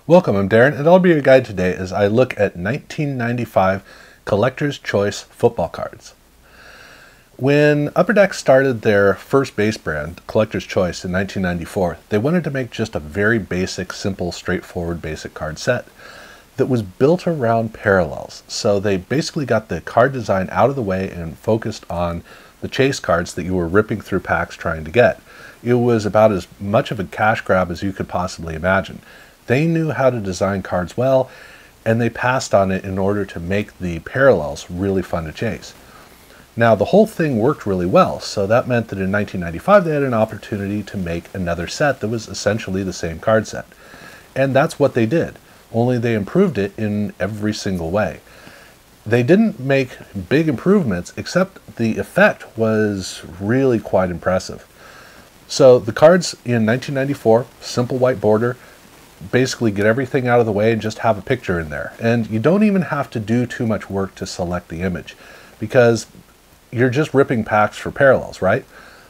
Welcome, I'm Darren, and I'll be your guide today as I look at 1995 Collector's Choice football cards. When Upper Deck started their first base brand, Collector's Choice, in 1994, they wanted to make just a very basic, simple, straightforward basic card set that was built around parallels. So they basically got the card design out of the way and focused on the chase cards that you were ripping through packs trying to get. It was about as much of a cash grab as you could possibly imagine. They knew how to design cards well, and they passed on it in order to make the parallels really fun to chase. Now, the whole thing worked really well, so that meant that in 1995 they had an opportunity to make another set that was essentially the same card set. And that's what they did, only they improved it in every single way. They didn't make big improvements, except the effect was really quite impressive. So the cards in 1994, simple white border, basically get everything out of the way and just have a picture in there. And you don't even have to do too much work to select the image, because you're just ripping packs for parallels, right?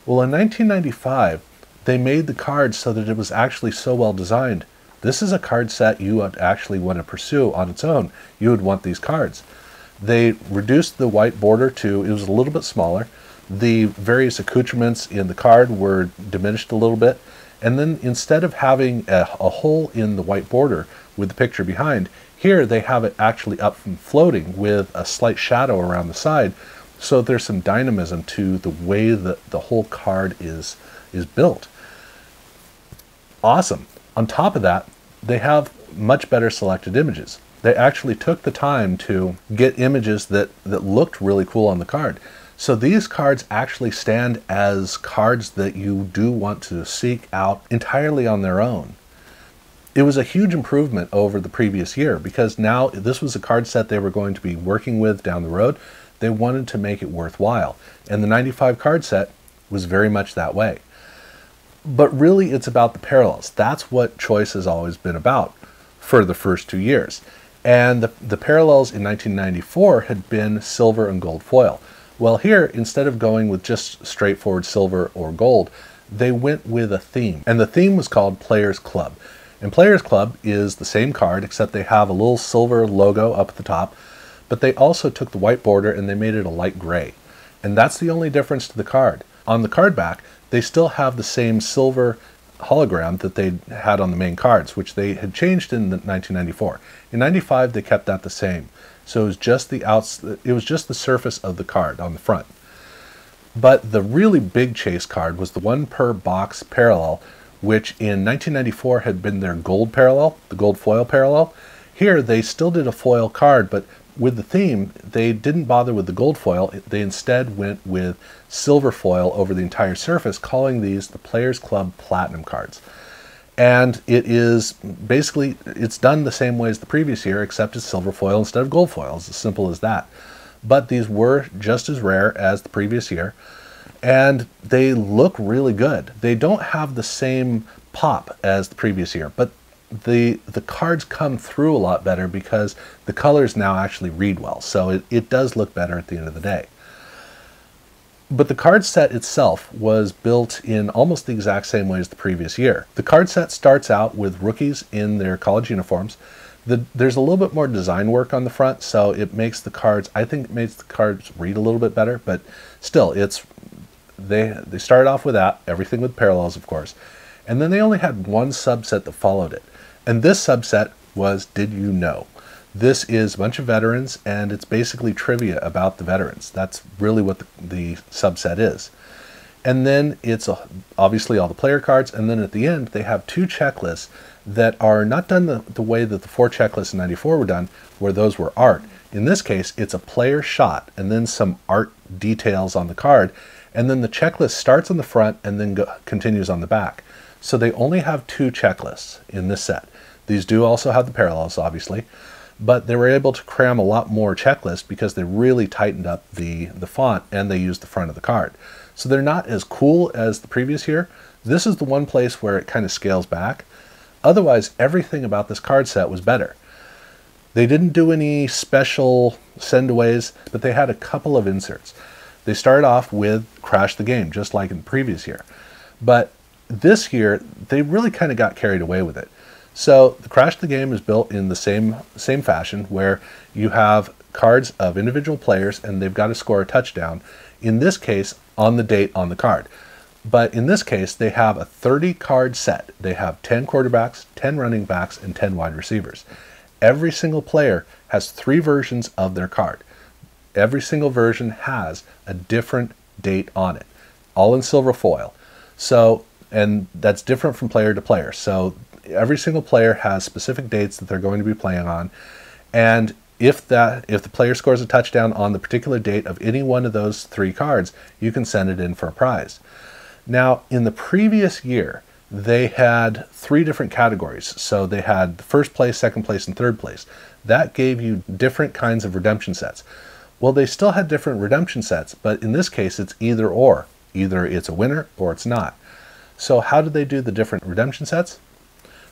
Well, in 1995, they made the cards so that it was actually so well designed. This is a card set you would actually want to pursue on its own. You would want these cards. They reduced the white border to, it was a little bit smaller. The various accoutrements in the card were diminished a little bit. And then instead of having a hole in the white border with the picture behind, here they have it actually up and floating with a slight shadow around the side. So there's some dynamism to the way that the whole card is built. Awesome. On top of that, they have much better selected images. They actually took the time to get images that looked really cool on the card. So these cards actually stand as cards that you do want to seek out entirely on their own. It was a huge improvement over the previous year, because now this was a card set they were going to be working with down the road. They wanted to make it worthwhile. And the 95 card set was very much that way. But really, it's about the parallels. That's what Choice has always been about for the first 2 years. And the parallels in 1994 had been silver and gold foil. Well, here, instead of going with just straightforward silver or gold, they went with a theme. And the theme was called Players Club. And Players Club is the same card, except they have a little silver logo up at the top. But they also took the white border and they made it a light gray. And that's the only difference to the card. On the card back, they still have the same silver hologram that they had on the main cards, which they had changed in 1994. In 95, they kept that the same. So it was just the surface of the card on the front. But the really big chase card was the one per box parallel, which in 1994 had been their gold parallel, the gold foil parallel. Here they still did a foil card, but with the theme, they didn't bother with the gold foil. They instead went with silver foil over the entire surface, calling these the Players Club Platinum cards. And it is basically, it's done the same way as the previous year, except it's silver foil instead of gold foil. It's as simple as that. But these were just as rare as the previous year, and they look really good. They don't have the same pop as the previous year, but the cards come through a lot better because the colors now actually read well. So it does look better at the end of the day. But the card set itself was built in almost the exact same way as the previous year. The card set starts out with rookies in their college uniforms. There's a little bit more design work on the front, so it makes the cards, I think it makes the cards read a little bit better, but still, they started off with that, everything with parallels, of course. And then they only had one subset that followed it. And this subset was Did You Know? This is a bunch of veterans, and it's basically trivia about the veterans. That's really what the subset is. And then it's obviously all the player cards, and then at the end they have two checklists that are not done the way that the 4 checklists in 94 were done, where those were art. In this case, it's a player shot, and then some art details on the card, and then the checklist starts on the front and then continues on the back. So they only have 2 checklists in this set. These do also have the parallels, obviously, but they were able to cram a lot more checklists because they really tightened up the font, and they used the front of the card. So they're not as cool as the previous year. This is the one place where it kind of scales back. Otherwise, everything about this card set was better. They didn't do any special sendaways, but they had a couple of inserts. They started off with Crash the Game, just like in the previous year. But this year, they really kind of got carried away with it. So the Crash the Game is built in the same fashion, where you have cards of individual players and they've got to score a touchdown, in this case on the date on the card. But in this case, they have a 30 card set. They have 10 quarterbacks, 10 running backs, and 10 wide receivers. Every single player has 3 versions of their card. Every single version has a different date on it, all in silver foil. So, and that's different from player to player. So every single player has specific dates that they're going to be playing on. And if the player scores a touchdown on the particular date of any one of those 3 cards, you can send it in for a prize. Now, in the previous year, they had 3 different categories. So they had the first place, second place, and third place. That gave you different kinds of redemption sets. Well, they still had different redemption sets, but in this case, it's either or. Either it's a winner or it's not. So how did they do the different redemption sets?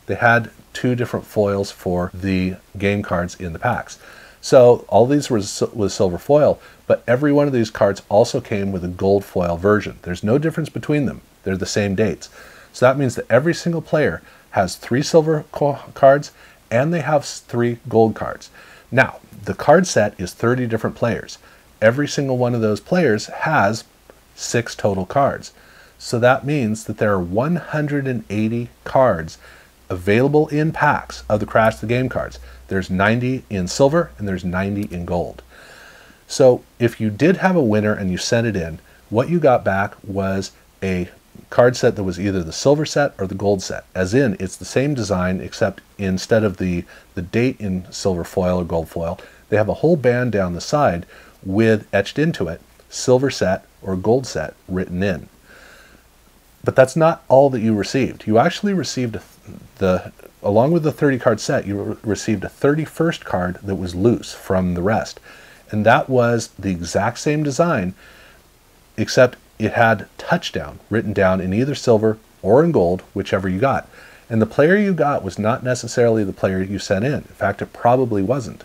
They had 2 different foils for the game cards in the packs. So all these was silver foil, but every one of these cards also came with a gold foil version. There's no difference between them. They're the same dates. So that means that every single player has 3 silver cards and they have 3 gold cards. Now, the card set is 30 different players. Every single one of those players has 6 total cards. So that means that there are 180 cards available in packs of the Crash the Game cards. There's 90 in silver and there's 90 in gold. So if you did have a winner and you sent it in, what you got back was a card set that was either the silver set or the gold set. As in, it's the same design, except instead of the date in silver foil or gold foil, they have a whole band down the side with, etched into it, silver set or gold set written in. But that's not all that you received. You actually received along with the 30 card set, you received a 31st card that was loose from the rest. And that was the exact same design, except it had touchdown written down in either silver or in gold, whichever you got. And the player you got was not necessarily the player you sent in. In fact, it probably wasn't.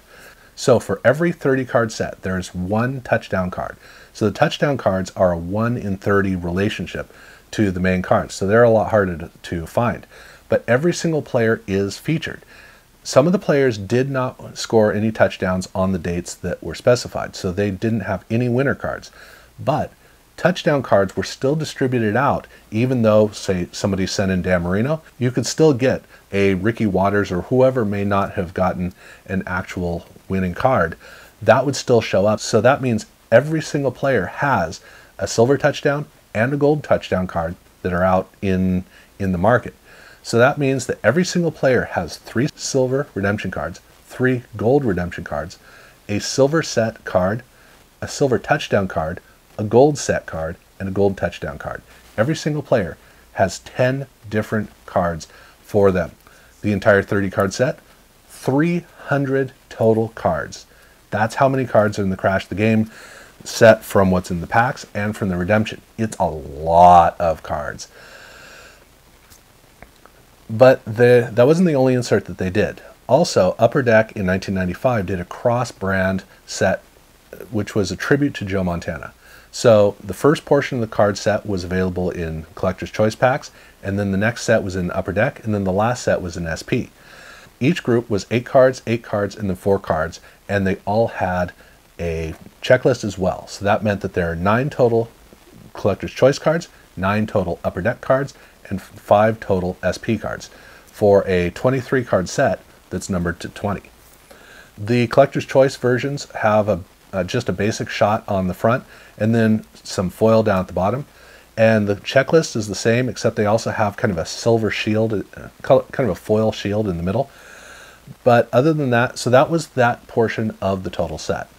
So for every 30 card set, there's 1 touchdown card. So the touchdown cards are a 1 in 30 relationship to the main cards. So they're a lot harder to find. But every single player is featured. Some of the players did not score any touchdowns on the dates that were specified, so they didn't have any winner cards. But touchdown cards were still distributed out, even though, say, somebody sent in Dan Marino, you could still get a Ricky Waters or whoever may not have gotten an actual winning card. That would still show up. So that means every single player has a silver touchdown and a gold touchdown card that are out in the market. So that means that every single player has 3 silver redemption cards, 3 gold redemption cards, a silver set card, a silver touchdown card, a gold set card, and a gold touchdown card. Every single player has 10 different cards for them. The entire 30 card set, 300 total cards. That's how many cards are in the Crash the Game set from what's in the packs and from the redemption. It's a lot of cards. But that wasn't the only insert that they did. Also, Upper Deck in 1995 did a cross-brand set, which was a tribute to Joe Montana. So the first portion of the card set was available in Collector's Choice packs, and then the next set was in Upper Deck, and then the last set was in SP. Each group was 8 cards, and then 4 cards, and they all had a checklist as well. So that meant that there are 9 total Collector's Choice cards, 9 total Upper Deck cards, and 5 total SP cards for a 23 card set that's numbered to 20. The Collector's Choice versions have just a basic shot on the front and then some foil down at the bottom. And the checklist is the same, except they also have kind of a silver shield, kind of a foil shield in the middle. But other than that, so that was that portion of the total set.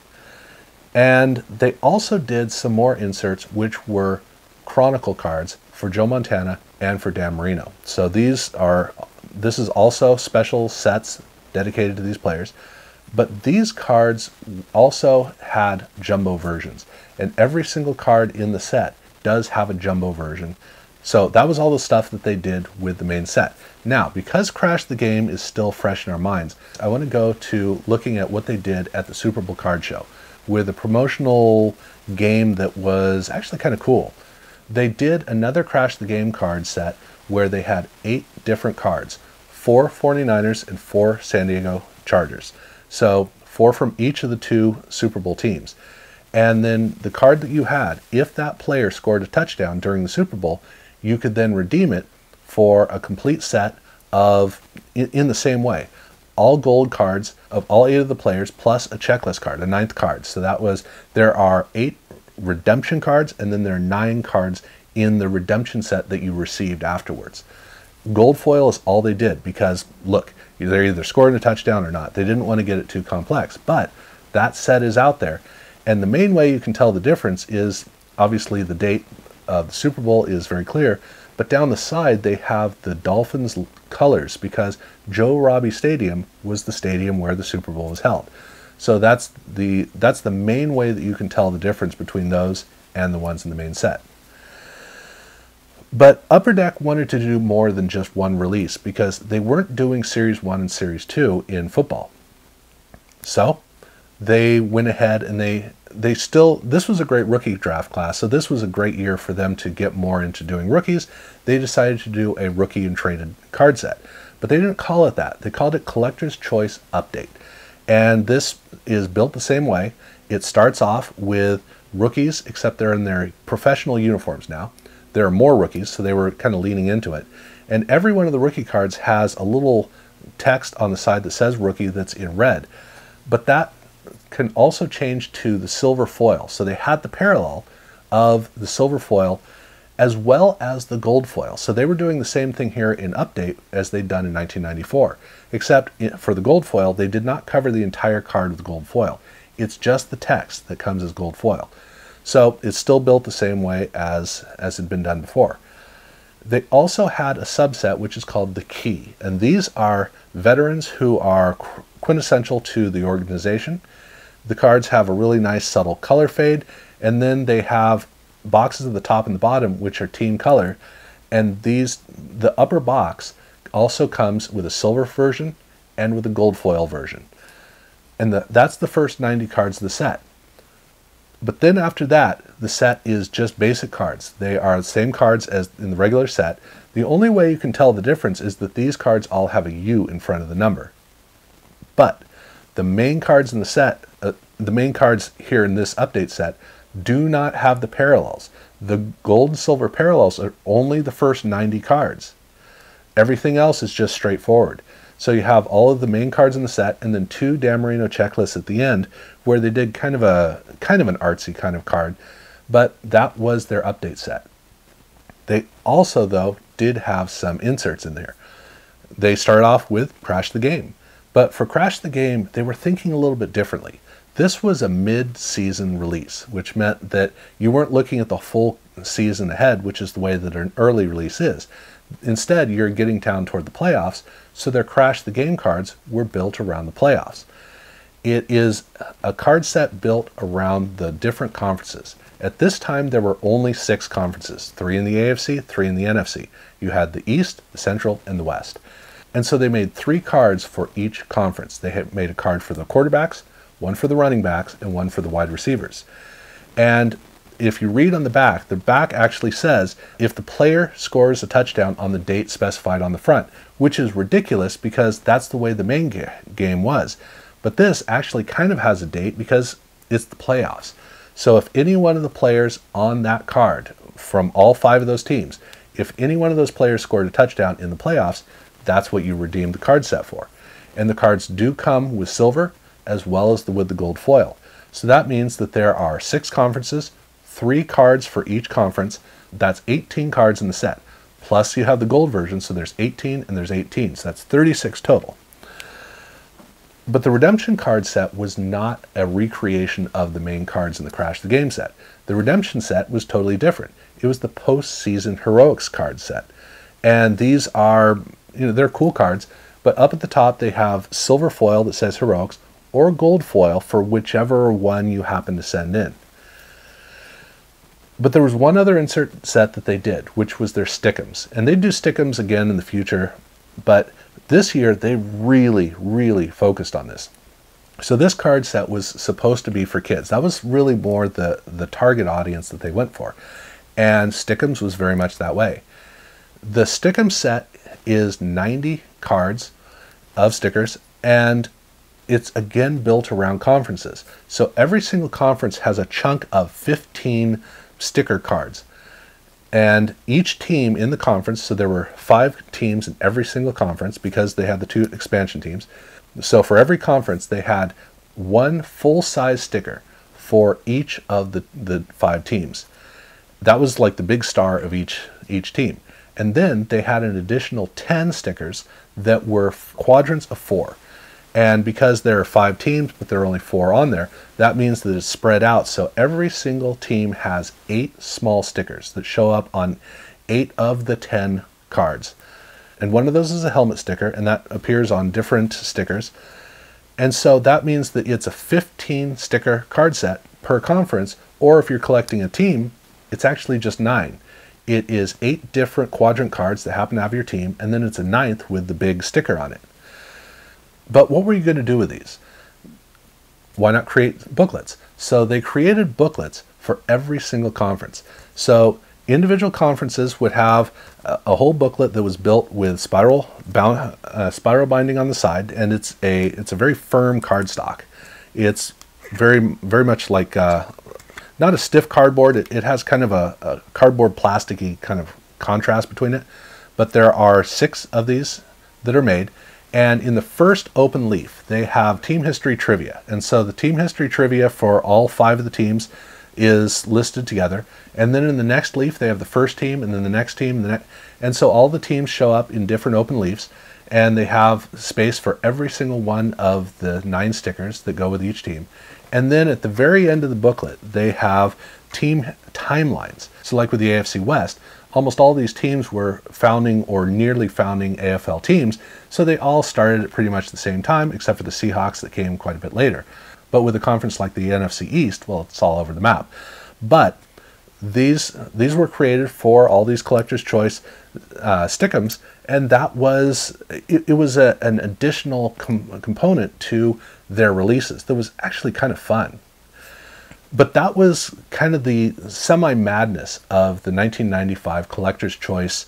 And they also did some more inserts, which were Chronicle cards for Joe Montana and for Dan Marino. So this is also special sets dedicated to these players. But these cards also had jumbo versions. And every single card in the set does have a jumbo version. So that was all the stuff that they did with the main set. Now, because Crash the Game is still fresh in our minds, I want to go to looking at what they did at the Super Bowl card show with a promotional game that was actually kind of cool. They did another Crash the Game card set where they had 8 different cards, 4 49ers and 4 San Diego Chargers. So 4 from each of the 2 Super Bowl teams. And then the card that you had, if that player scored a touchdown during the Super Bowl, you could then redeem it for a complete set of, in the same way, all gold cards of all 8 of the players plus a checklist card, a 9th card. So that was, there are 8 redemption cards, and then there are 9 cards in the redemption set that you received afterwards. Gold foil is all they did because, look, they're either scoring a touchdown or not. They didn't want to get it too complex, but that set is out there. And the main way you can tell the difference is, obviously the date of the Super Bowl is very clear, but down the side they have the Dolphins colors because Joe Robbie Stadium was the stadium where the Super Bowl was held. So that's the main way that you can tell the difference between those and the ones in the main set. But Upper Deck wanted to do more than just one release because they weren't doing Series 1 and Series 2 in football. So they went ahead and this was a great rookie draft class, so this was a great year for them to get more into doing rookies. They decided to do a rookie and traded card set, but they didn't call it that. They called it Collector's Choice Update. And this is built the same way. It starts off with rookies, except they're in their professional uniforms now. There are more rookies, so they were kind of leaning into it. And every one of the rookie cards has a little text on the side that says rookie that's in red. But that can also change to the silver foil. So they had the parallel of the silver foil as well as the gold foil. So they were doing the same thing here in Update as they'd done in 1994, except for the gold foil, they did not cover the entire card with gold foil. It's just the text that comes as gold foil. So it's still built the same way as had been done before. They also had a subset which is called the Key, and these are veterans who are quintessential to the organization. The cards have a really nice subtle color fade, and then they have boxes at the top and the bottom which are team color, and the upper box also comes with a silver version and with a gold foil version. And that's the first 90 cards of the set. But then after that, the set is just basic cards. They are the same cards as in the regular set. The only way you can tell the difference is that these cards all have a U in front of the number. But the main cards in the set, the main cards here in this update set, do not have the parallels. The gold and silver parallels are only the first 90 cards. Everything else is just straightforward. So you have all of the main cards in the set and then 2 Dan Marino checklists at the end where they did kind of an artsy kind of card, but that was their update set. They also, though, did have some inserts in there. They started off with Crash the Game, but for Crash the Game, they were thinking a little bit differently. This was a mid-season release, which meant that you weren't looking at the full season ahead, which is the way that an early release is. Instead, you're getting down toward the playoffs, so their Crash the Game cards were built around the playoffs. It is a card set built around the different conferences. At this time, there were only 6 conferences, 3 in the AFC, 3 in the NFC. You had the East, the Central, and the West. And so they made 3 cards for each conference. They had made a card for the quarterbacks, 1 for the running backs, and 1 for the wide receivers. And if you read on the back actually says if the player scores a touchdown on the date specified on the front, which is ridiculous because that's the way the main game was. But this actually kind of has a date because it's the playoffs. So if any one of the players on that card from all 5 of those teams, if any one of those players scored a touchdown in the playoffs, that's what you redeemed the card set for. And the cards do come with silver as well as with the gold foil. So that means that there are 6 conferences, 3 cards for each conference. That's 18 cards in the set. Plus you have the gold version, so there's 18 and there's 18. So that's 36 total. But the redemption card set was not a recreation of the main cards in the Crash the Game set. The redemption set was totally different. It was the postseason heroics card set. And these are, they're cool cards, but up at the top they have silver foil that says heroics or gold foil for whichever one you happen to send in. But there was one other insert set that they did, which was their Stick-ums. And they do Stick-ums again in the future, but this year they really, really focused on this. So this card set was supposed to be for kids. That was really more the target audience that they went for. And Stick-ums was very much that way. The Stick-ums set is 90 cards of stickers, and it's again built around conferences. So every single conference has a chunk of 15 sticker cards. And each team in the conference, so there were 5 teams in every single conference because they had the 2 expansion teams. So for every conference, they had one full-size sticker for each of the 5 teams. That was like the big star of each team. And then they had an additional 10 stickers that were quadrants of 4. And because there are 5 teams, but there are only 4 on there, that means that it's spread out. So every single team has 8 small stickers that show up on 8 of the 10 cards. And one of those is a helmet sticker, and that appears on different stickers. And so that means that it's a 15 sticker card set per conference, or if you're collecting a team, it's actually just 9. It is 8 different quadrant cards that happen to have your team, and then it's a 9th with the big sticker on it. But what were you going to do with these? Why not create booklets? So they created booklets for every single conference. So individual conferences would have a whole booklet that was built with spiral binding on the side, and it's a very firm cardstock. It's very much like not a stiff cardboard. It has kind of a cardboard plasticky kind of contrast between it. But there are 6 of these that are made. And in the first open leaf, they have team history trivia. And so the team history trivia for all 5 of the teams is listed together. And then in the next leaf, they have the first team, and then the next team. And so all the teams show up in different open leaves, and they have space for every single one of the 9 stickers that go with each team. And then at the very end of the booklet, they have team timelines. So like with the AFC West, almost all these teams were founding or nearly founding AFL teams, so they all started at pretty much the same time, except for the Seahawks that came quite a bit later. But with a conference like the NFC East, well, it's all over the map. But these were created for all these collector's choice Stick-ums, and that was it was an additional component to their releases that was actually kind of fun. But that was kind of the semi-madness of the 1995 Collector's Choice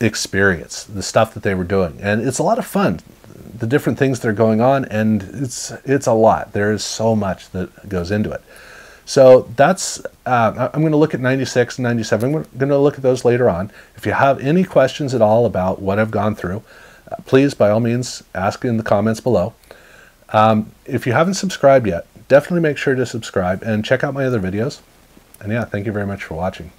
experience, the stuff that they were doing. And it's a lot of fun, the different things that are going on, and it's a lot. There is so much that goes into it. So that's, I'm going to look at 96 and 97. I'm going to look at those later on. If you have any questions at all about what I've gone through, please, by all means, ask in the comments below. If you haven't subscribed yet, definitely make sure to subscribe and check out my other videos. And yeah, thank you very much for watching.